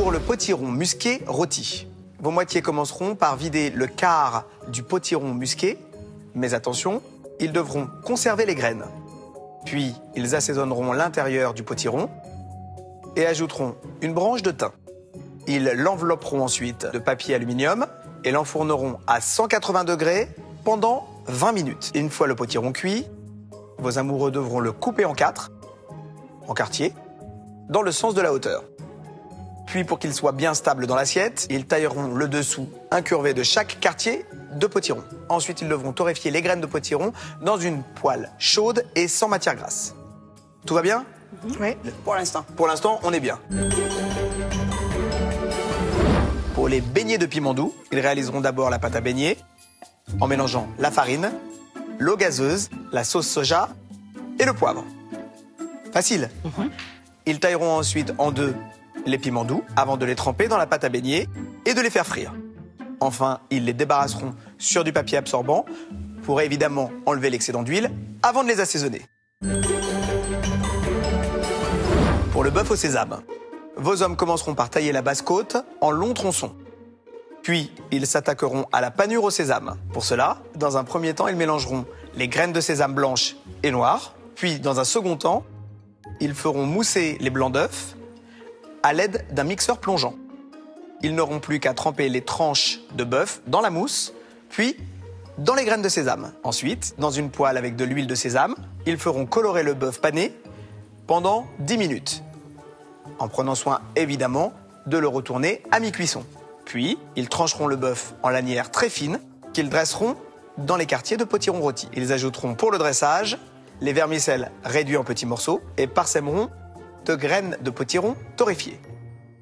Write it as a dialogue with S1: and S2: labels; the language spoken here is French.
S1: pour le potiron musqué rôti. Vos moitiés commenceront par vider le quart du potiron musqué, mais attention, ils devront conserver les graines. Puis, ils assaisonneront l'intérieur du potiron et ajouteront une branche de thym. Ils l'envelopperont ensuite de papier aluminium et l'enfourneront à 180 degrés pendant 20 minutes. Une fois le potiron cuit, vos amoureux devront le couper en 4, en quartiers, dans le sens de la hauteur. Puis pour qu'il soit bien stable dans l'assiette, ils tailleront le dessous incurvé de chaque quartier de potiron. Ensuite, ils devront torréfier les graines de potiron dans une poêle chaude et sans matière grasse. Tout va bien?
S2: Oui, pour l'instant.
S1: Pour l'instant, on est bien. Pour les beignets de piment doux, ils réaliseront d'abord la pâte à beignets en mélangeant la farine, l'eau gazeuse, la sauce soja et le poivre. Facile. Ils tailleront ensuite en deux les piments doux avant de les tremper dans la pâte à beignets et de les faire frire. Enfin, ils les débarrasseront sur du papier absorbant pour évidemment enlever l'excédent d'huile avant de les assaisonner. Pour le bœuf au sésame, vos hommes commenceront par tailler la basse-côte en longs tronçons. Puis, ils s'attaqueront à la panure au sésame. Pour cela, dans un premier temps, ils mélangeront les graines de sésame blanches et noires. Puis, dans un second temps, ils feront mousser les blancs d'œufs à l'aide d'un mixeur plongeant. Ils n'auront plus qu'à tremper les tranches de bœuf dans la mousse, puis dans les graines de sésame. Ensuite, dans une poêle avec de l'huile de sésame, ils feront colorer le bœuf pané pendant 10 minutes, en prenant soin évidemment de le retourner à mi-cuisson. Puis, ils trancheront le bœuf en lanières très fines qu'ils dresseront dans les quartiers de potiron rôti. Ils ajouteront pour le dressage les vermicelles réduits en petits morceaux et parsèmeront de graines de potiron torréfiées.